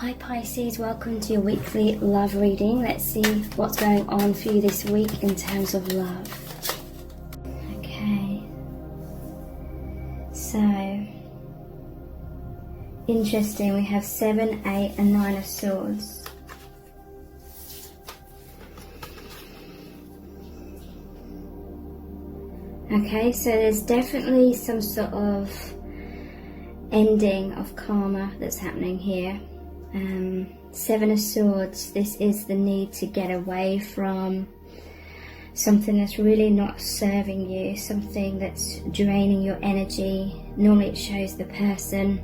Hi Pisces, welcome to your weekly love reading. Let's see what's going on for you this week in terms of love. Okay, so interesting, we have 7, 8 and 9 of Swords. Okay, so there's definitely some sort of ending of karma that's happening here. 7 of Swords, this is the need to get away from something that's really not serving you, something that's draining your energy. Normally it shows the person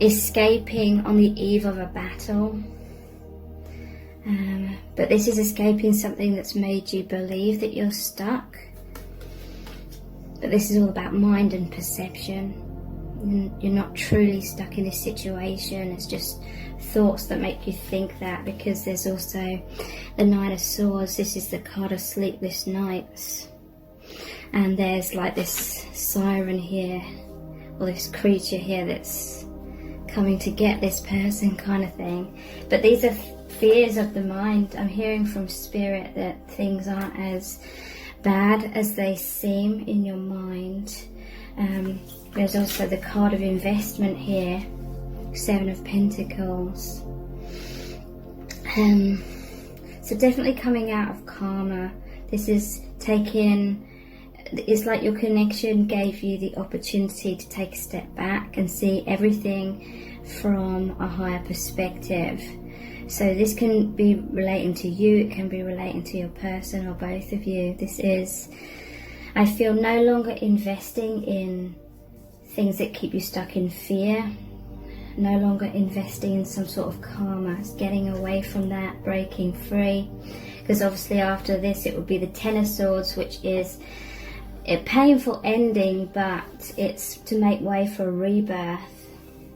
escaping on the eve of a battle. But this is escaping something that's made you believe that you're stuck. But this is all about mind and perception. You're not truly stuck in this situation. It's just thoughts that make you think that, because there's also the 9 of Swords. This is the card of sleepless nights. And there's like this siren here, or this creature here that's coming to get this person kind of thing. But these are fears of the mind. I'm hearing from Spirit that things aren't as bad as they seem in your mind. There's also the card of investment here, 7 of Pentacles. So definitely coming out of karma. This is taking, it's like your connection gave you the opportunity to take a step back and see everything from a higher perspective. So this can be relating to you, it can be relating to your person, or both of you. This is, I feel, no longer investing in things that keep you stuck in fear, no longer investing in some sort of karma. It's getting away from that, breaking free, because obviously after this it would be the 10 of Swords, which is a painful ending, but it's to make way for a rebirth.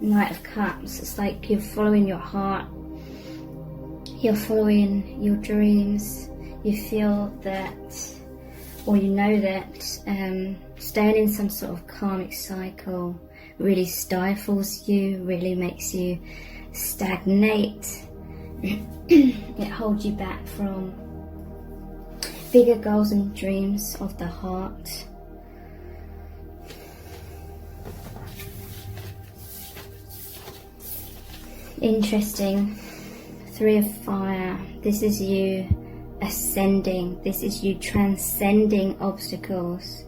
Knight of Cups, it's like you're following your heart, you're following your dreams. You feel that, or you know that staying in some sort of karmic cycle really stifles you, really makes you stagnate. It holds you back from bigger goals and dreams of the heart. Interesting. 3 of Fire. This is you ascending. This is you transcending obstacles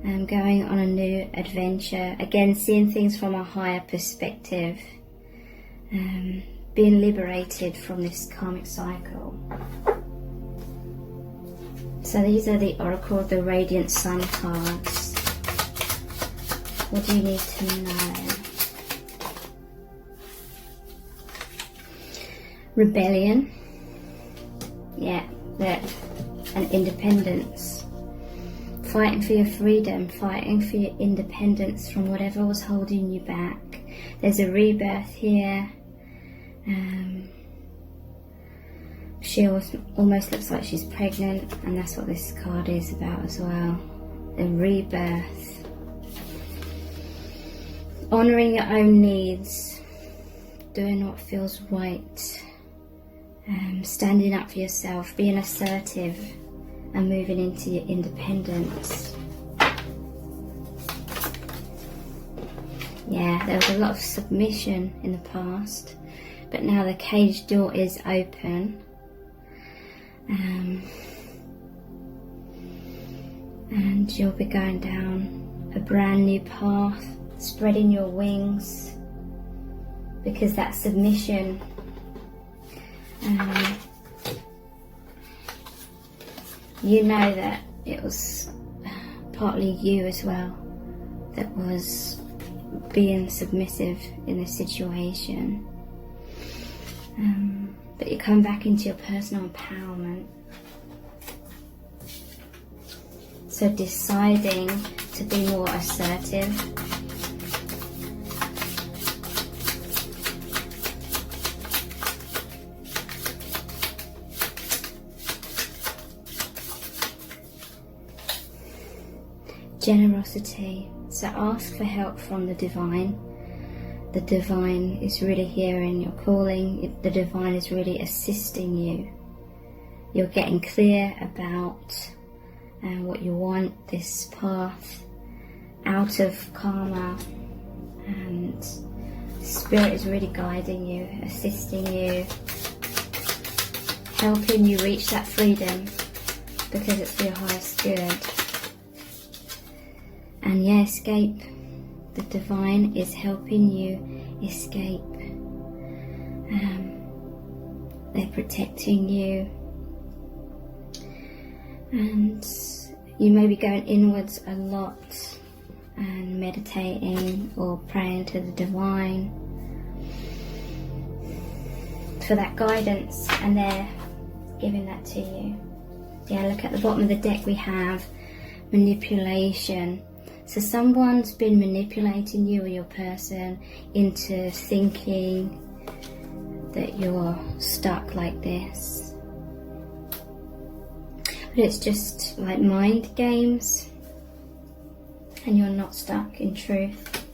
and going on a new adventure. Again, seeing things from a higher perspective. Being liberated from this karmic cycle. So these are the Oracle of the Radiant Sun cards. What do you need to know? Rebellion. Yeah, and independence. Fighting for your freedom, fighting for your independence from whatever was holding you back. There's a rebirth here. She almost looks like she's pregnant, and that's what this card is about as well. The rebirth. Honouring your own needs. Doing what feels right. Standing up for yourself, being assertive, and moving into your independence. Yeah, there was a lot of submission in the past, but now the cage door is open. And you'll be going down a brand new path, spreading your wings, because that submission, you know that it was partly you as well that was being submissive in this situation. But you come back into your personal empowerment. So deciding to be more assertive. Generosity. So ask for help from the divine. the divine is really hearing your calling. The divine is really assisting you. You're getting clear about what you want, this path out of karma, and Spirit is really guiding you, assisting you, helping you reach that freedom because it's for your highest good. And yeah, escape. The divine is helping you escape. They're protecting you. And you may be going inwards a lot and meditating or praying to the divine for that guidance, and they're giving that to you. Yeah, look at the bottom of the deck, we have manipulation. So someone's been manipulating you or your person into thinking that you're stuck like this. But it's just like mind games, and you're not stuck in truth.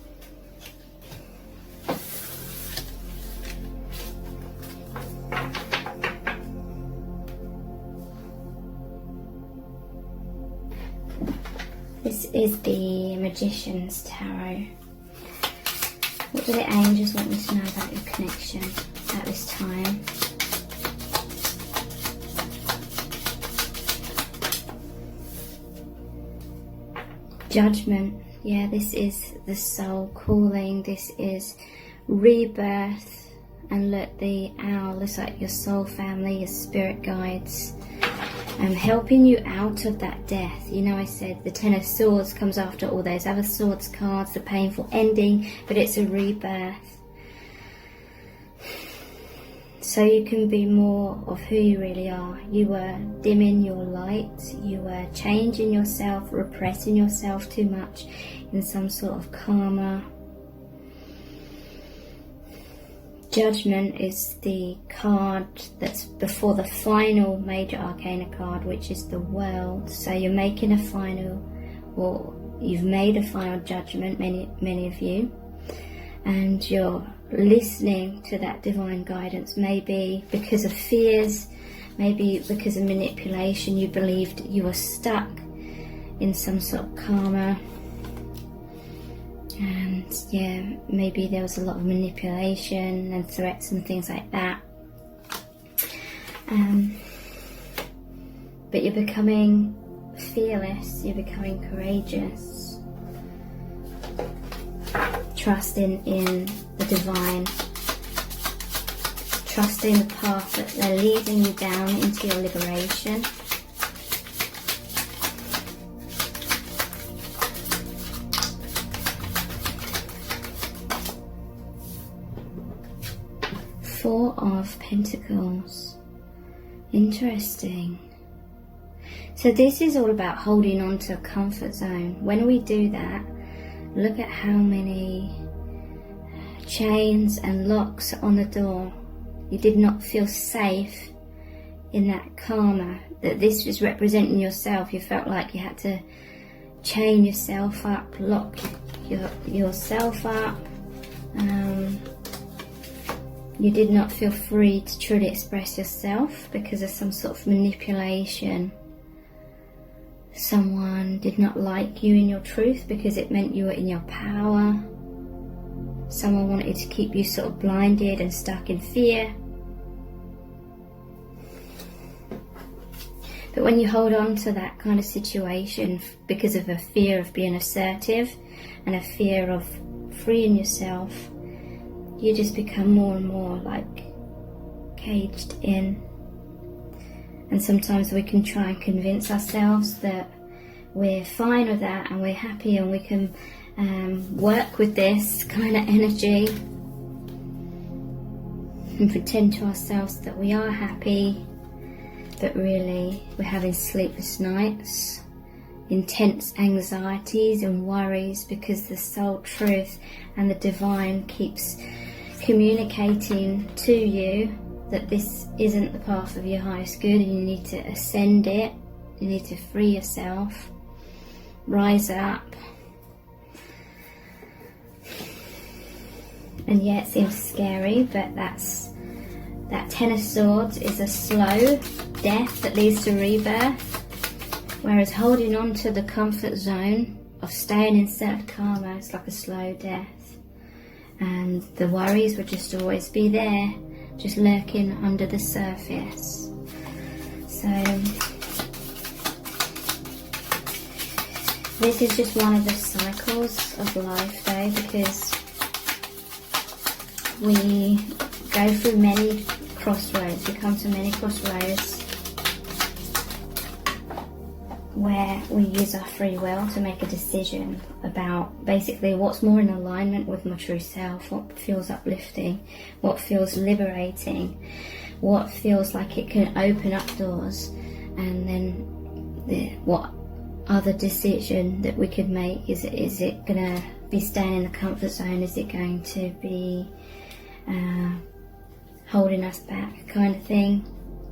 This is the Magician's Tarot. What do the angels want me to know about your connection at this time? Judgment. Yeah, this is the soul calling. This is rebirth. And look, the owl looks like your soul family, your spirit guides. Helping you out of that death. You know, I said the Ten of Swords comes after all those other swords cards, the painful ending, but it's a rebirth. So you can be more of who you really are. You were dimming your light, you were changing yourself, repressing yourself too much in some sort of karma. Judgment is the card that's before the final major arcana card, which is the World. So you're making a final, or you've made a final judgment, many of you, and you're listening to that divine guidance. Maybe because of fears, maybe because of manipulation, you believed you were stuck in some sort of karma. And yeah, maybe there was a lot of manipulation and threats and things like that. But you're becoming fearless, you're becoming courageous, trusting in the divine, trusting the path that they're leading you down into your liberation. Four of Pentacles. Interesting. So this is all about holding on to a comfort zone. When we do that, look at how many chains and locks are on the door. You did not feel safe in that karma. That this was representing yourself. You felt like you had to chain yourself up, lock yourself up. You did not feel free to truly express yourself because of some sort of manipulation. Someone did not like you in your truth because it meant you were in your power. Someone wanted to keep you sort of blinded and stuck in fear. But when you hold on to that kind of situation because of a fear of being assertive and a fear of freeing yourself, you just become more and more like caged in. And sometimes we can try and convince ourselves that we're fine with that and we're happy and we can work with this kind of energy and pretend to ourselves that we are happy, but really we're having sleepless nights, intense anxieties and worries because the soul truth and the divine keeps communicating to you that this isn't the path of your highest good and you need to ascend it, you need to free yourself, rise up. And yeah, it seems scary, but that Ten of Swords is a slow death that leads to rebirth, whereas holding on to the comfort zone of staying in certain karma is like a slow death, and the worries would just always be there, just lurking under the surface. So this is just one of the cycles of life though, because we go through many crossroads, we come to many crossroads where we use our free will to make a decision about basically what's more in alignment with my true self, what feels uplifting, what feels liberating, what feels like it can open up doors, and then what other decision that we could make. Is it gonna be staying in the comfort zone? Is it going to be holding us back, kind of thing?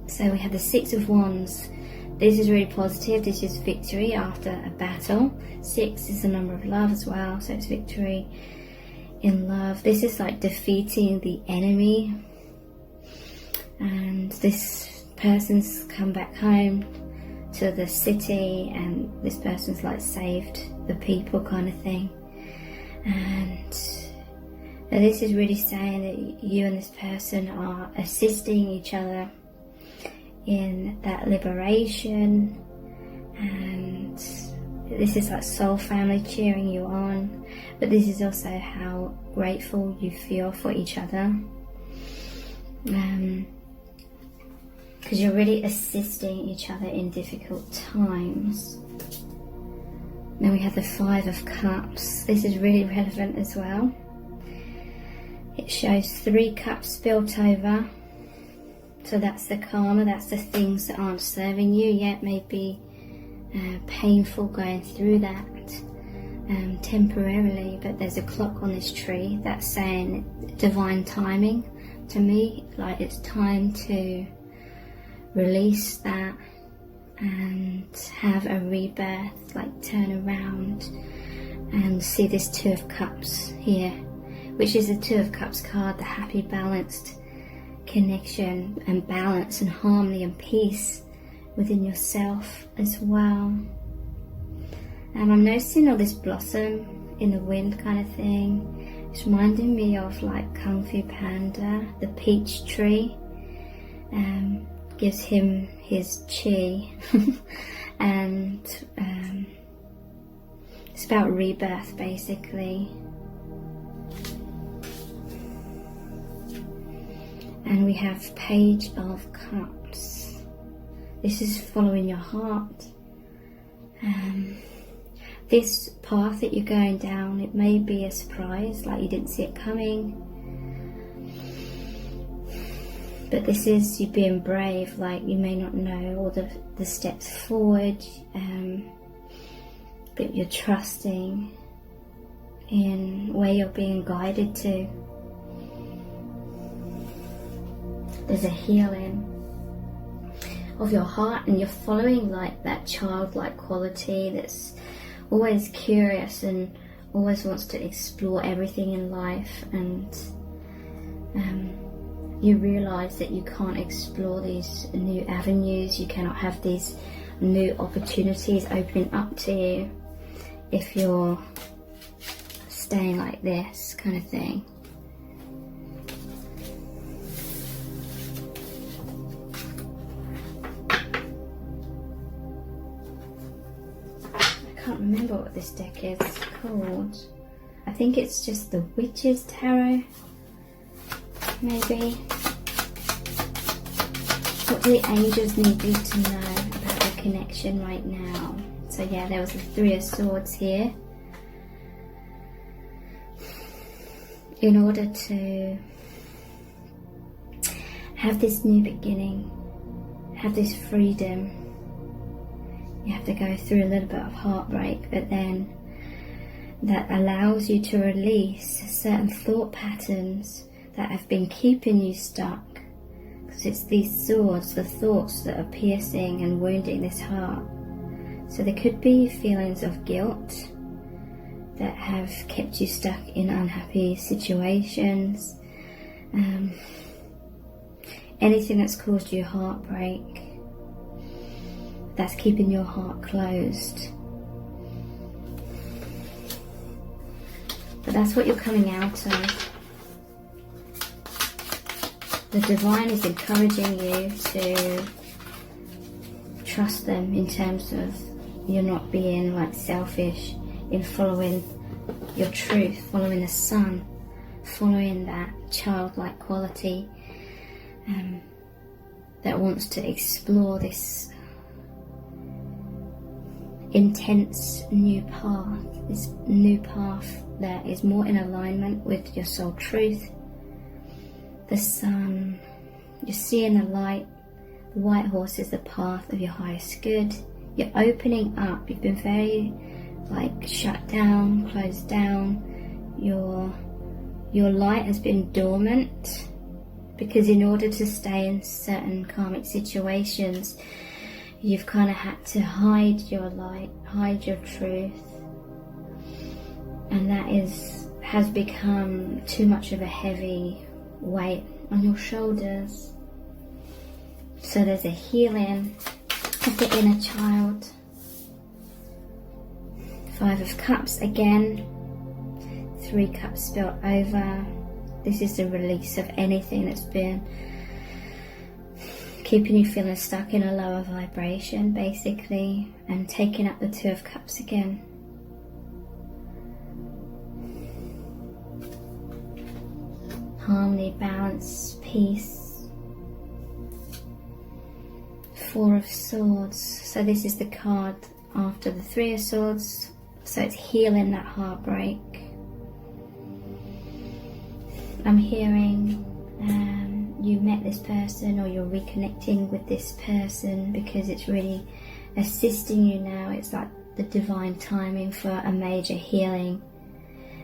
So we have the Six of Wands. This is really positive. This is victory after a battle. 6 is the number of love as well, so it's victory in love. This is like defeating the enemy, and this person's come back home to the city, and this person's like saved the people, kind of thing. And this is really saying that you and this person are assisting each other in that liberation, and this is like soul family cheering you on, but this is also how grateful you feel for each other, because you're really assisting each other in difficult times. Then we have the Five of Cups. This is really relevant as well. It shows 3 cups spilt over. So that's the karma, that's the things that aren't serving you yet. Maybe painful going through that temporarily, but there's a clock on this tree that's saying divine timing to me, like it's time to release that and have a rebirth, like turn around and see this Two of Cups here, which is the Two of Cups card, the happy, balanced connection and balance and harmony and peace within yourself as well. And I'm noticing all this blossom in the wind kind of thing. It's reminding me of like Kung Fu Panda, the peach tree. Gives him his chi and it's about rebirth basically. And we have Page of Cups. This is following your heart. This path that you're going down, it may be a surprise, like you didn't see it coming. But this is you being brave, like you may not know all the steps forward, but you're trusting in where you're being guided to. There's a healing of your heart, and you're following like that childlike quality that's always curious and always wants to explore everything in life, and you realize that you can't explore these new avenues, you cannot have these new opportunities opening up to you if you're staying like this kind of thing. I can't remember what this deck is called. I think it's just the Witch's Tarot, maybe. What do the angels need you to know about the connection right now? So yeah, there was the Three of Swords here. In order to have this new beginning, have this freedom, you have to go through a little bit of heartbreak, but then that allows you to release certain thought patterns that have been keeping you stuck. Because it's these swords, the thoughts that are piercing and wounding this heart. So there could be feelings of guilt, that have kept you stuck in unhappy situations. Anything that's caused you heartbreak, that's keeping your heart closed. But that's what you're coming out of. The divine is encouraging you to trust them in terms of you're not being like selfish in following your truth, following the sun, following that childlike quality that wants to explore this intense new path, this new path that is more in alignment with your soul truth. The sun, you're seeing the light. The white horse is the path of your highest good. You're opening up. You've been very like shut down, closed down. Your light has been dormant because in order to stay in certain karmic situations, you've kind of had to hide your light, hide your truth, and that has become too much of a heavy weight on your shoulders. So there's a healing of the inner child. 5 of Cups again, 3 cups spilled over. This is the release of anything that's been keeping you feeling stuck in a lower vibration, basically, and taking up the 2 of Cups again. Harmony, balance, peace. 4 of Swords. So this is the card after the 3 of Swords. So it's healing that heartbreak. I'm hearing you met this person, or you're reconnecting with this person because it's really assisting you now. It's like the divine timing for a major healing,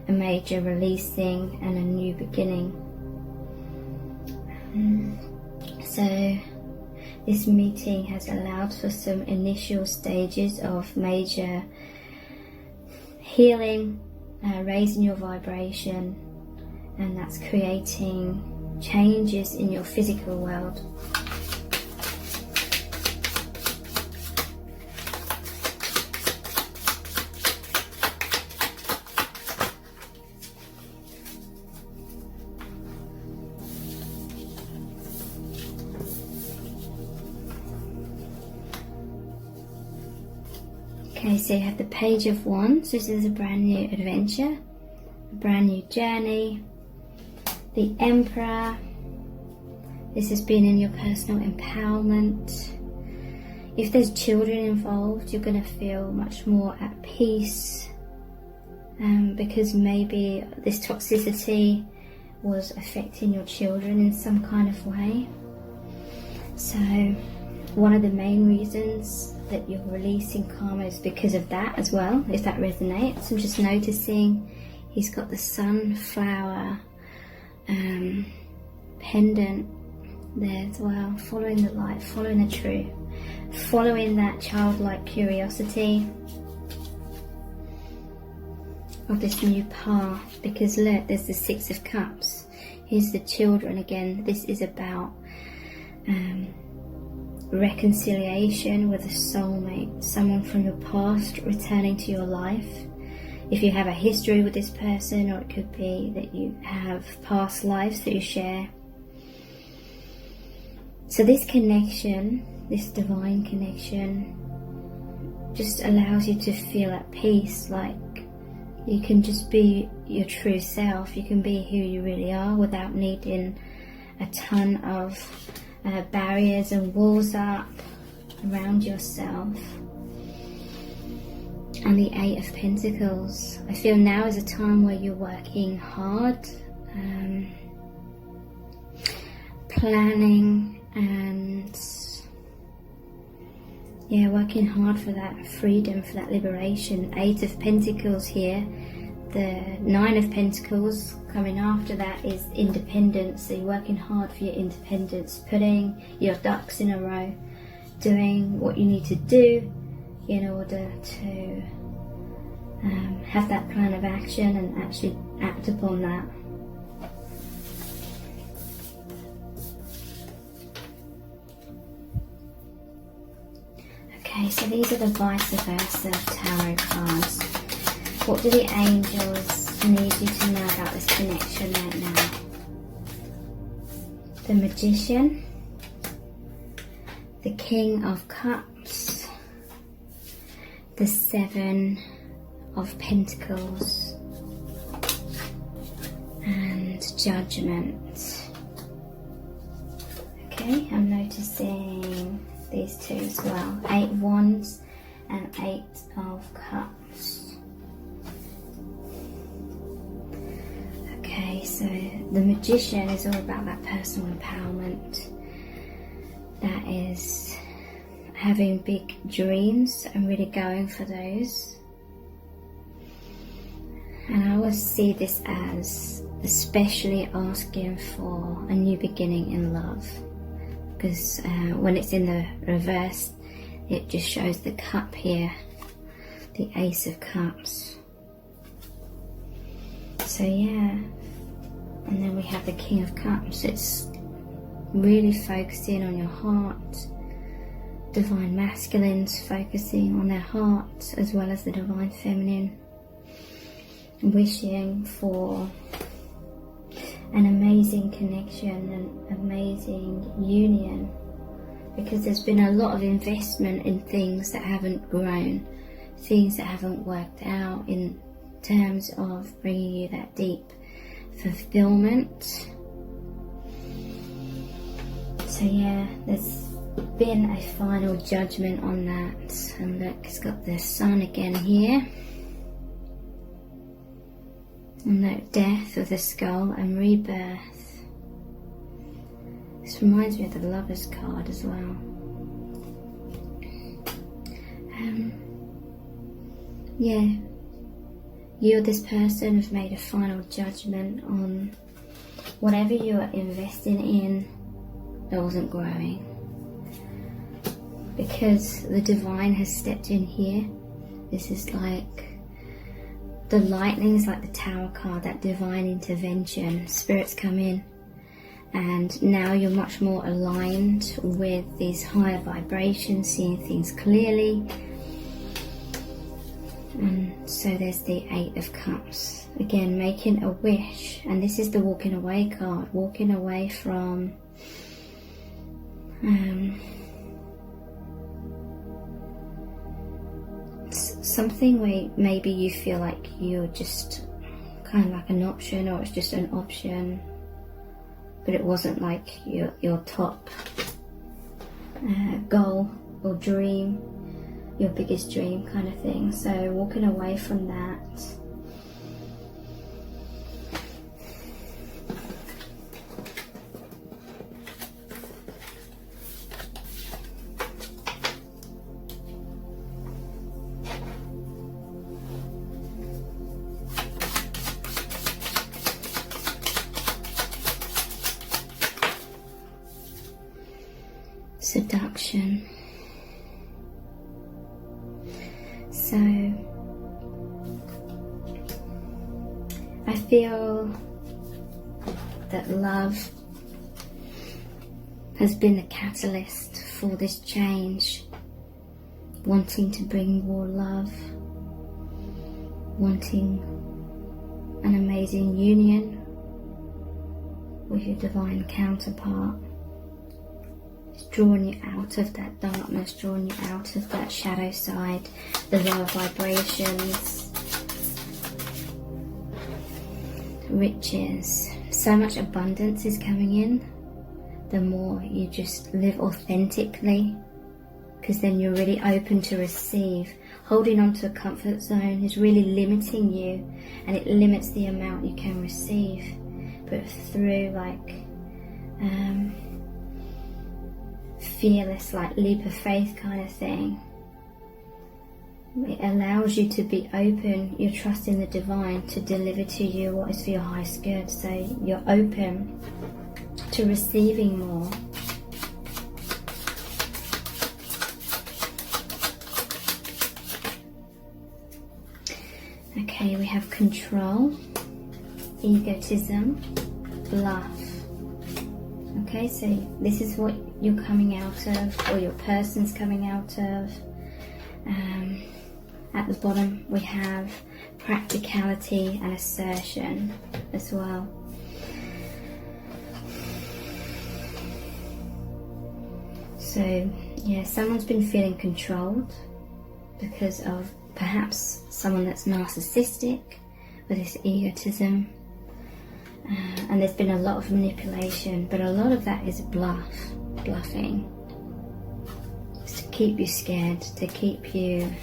a major releasing, and a new beginning. So this meeting has allowed for some initial stages of major healing, raising your vibration, and that's creating changes in your physical world. Okay, so you have the Page of Wands. This is a brand new adventure, a brand new journey. The Emperor. This has been in your personal empowerment. If there's children involved, you're going to feel much more at peace, because maybe this toxicity was affecting your children in some kind of way. So one of the main reasons that you're releasing karma is because of that as well, if that resonates. I'm just noticing he's got the sunflower pendant there as well, following the light, following the truth, following that childlike curiosity of this new path. Because look, there's the 6 of Cups. Here's the children again. This is about reconciliation with a soulmate, someone from your past returning to your life. If you have a history with this person, or it could be that you have past lives that you share. So this connection, this divine connection, just allows you to feel at peace, like you can just be your true self. You can be who you really are without needing a ton of barriers and walls up around yourself. And the 8 of Pentacles. I feel now is a time where you're working hard, planning, and working hard for that freedom, for that liberation. 8 of Pentacles here. The 9 of Pentacles coming after that is independence. So you're working hard for your independence, putting your ducks in a row, doing what you need to do in order to have that plan of action and actually act upon that. Okay, so these are the vice versa tarot cards. What do the angels need you to know about this connection right now? The Magician, the King of Cups, the Seven of Pentacles, and Judgment. Okay, I'm noticing these two as well. 8 Wands and 8 of Cups. Okay, so the Magician is all about that personal empowerment. That is having big dreams and really going for those. And I always see this as especially asking for a new beginning in love. Because when it's in the reverse, it just shows the cup here, the Ace of Cups. So yeah, and then we have the King of Cups. It's really focusing on your heart. Divine Masculines focusing on their heart as well as the Divine Feminine. Wishing for an amazing connection, an amazing union, because there's been a lot of investment in things that haven't grown, things that haven't worked out in terms of bringing you that deep fulfillment. So yeah, there's been a final judgment on that. And look, it's got the Sun again here. And that death of the skull and rebirth. This reminds me of the Lover's card as well. Yeah, you or this person have made a final judgment on whatever you are investing in that wasn't growing. Because the Divine has stepped in here. This is like the lightning, is like the Tower card, that divine intervention. Spirits come in and now you're much more aligned with these higher vibrations, seeing things clearly. And so there's the 8 of Cups. Again, making a wish. And this is the walking away card. Walking away from something where maybe you feel like you're just kind of like an option, or it's just an option, but it wasn't like your top goal or dream, your biggest dream kind of thing. So walking away from that. Seduction. So I feel that love has been the catalyst for this change, wanting to bring more love, wanting an amazing union with your divine counterpart. Drawing you out of that darkness, drawing you out of that shadow side, the lower vibrations, riches. So much abundance is coming in the more you just live authentically, because then you're really open to receive. Holding on to a comfort zone is really limiting you, and it limits the amount you can receive. But through like fearless, like leap of faith kind of thing, it allows you to be open. You're trusting the divine to deliver to you what is for your highest good. So you're open to receiving more. Okay, we have control, egotism, bluff. Okay, so this is what you're coming out of, or your person's coming out of. At the bottom we have practicality and assertion as well. So yeah, someone's been feeling controlled because of perhaps someone that's narcissistic with this egotism, and there's been a lot of manipulation, but a lot of that is bluffing. It's to keep you scared, to keep you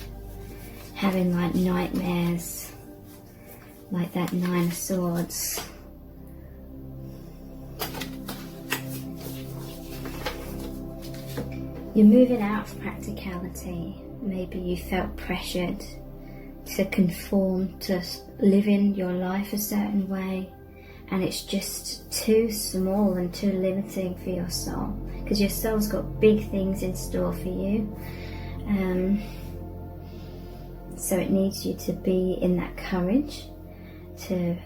having like nightmares, like that Nine of Swords. You're moving out of practicality. Maybe you felt pressured to conform, to living your life a certain way, and it's just too small and too limiting for your soul, because your soul's got big things in store for you. So it needs you to be in that courage to,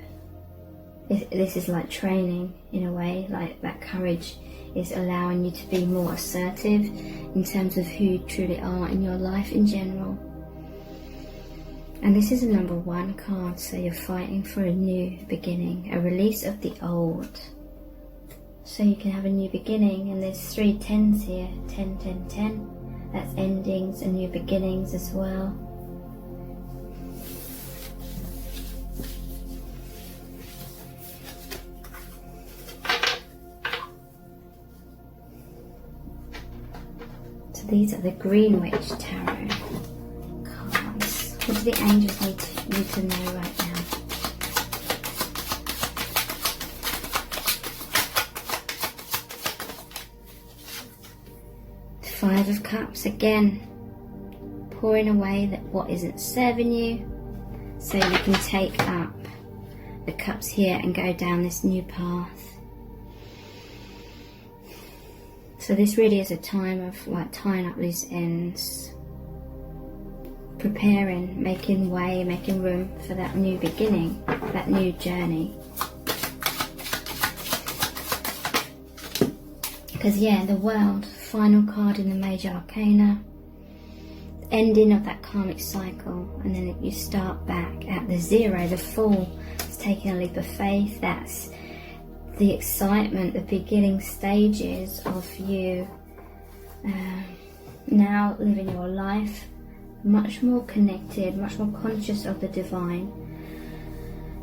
this is like training in a way, like that courage is allowing you to be more assertive in terms of who you truly are in your life in general. And this is a number 1 card, so you're fighting for a new beginning, a release of the old. So you can have a new beginning, and there's 3 10s here, 10, 10, 10. That's endings and new beginnings as well. These are the Greenwich Tarot cards. What do the angels need to know right now? The 5 of Cups again, pouring away that what isn't serving you, so you can take up the cups here and go down this new path. So this really is a time of like tying up loose ends, preparing, making way, making room for that new beginning, that new journey. Because yeah, the World, final card in the major arcana, ending of that karmic cycle, and then you start back at the 0, the Fool. It's taking a leap of faith. That's the excitement, the beginning stages of you now living your life much more connected, much more conscious of the divine,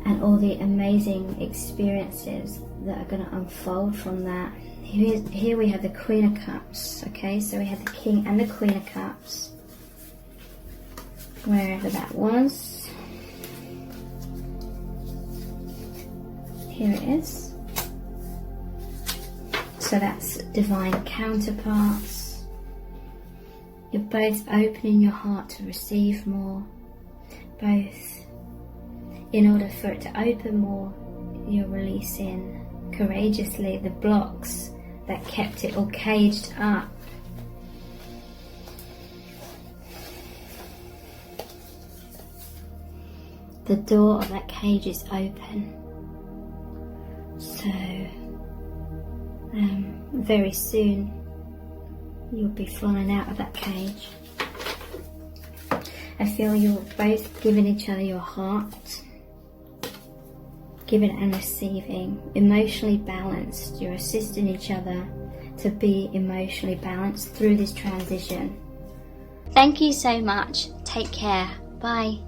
and all the amazing experiences that are going to unfold from that. Here we have the Queen of Cups, okay, so we have the King and the Queen of Cups, wherever that was. Here it is. So that's divine counterparts. You're both opening your heart to receive more. Both, in order for it to open more, you're releasing courageously the blocks that kept it all caged up. The door of that cage is open. So very soon you'll be flying out of that cage. I feel you're both giving each other your heart, giving and receiving, emotionally balanced. You're assisting each other to be emotionally balanced through this transition. Thank you so much. Take care. Bye.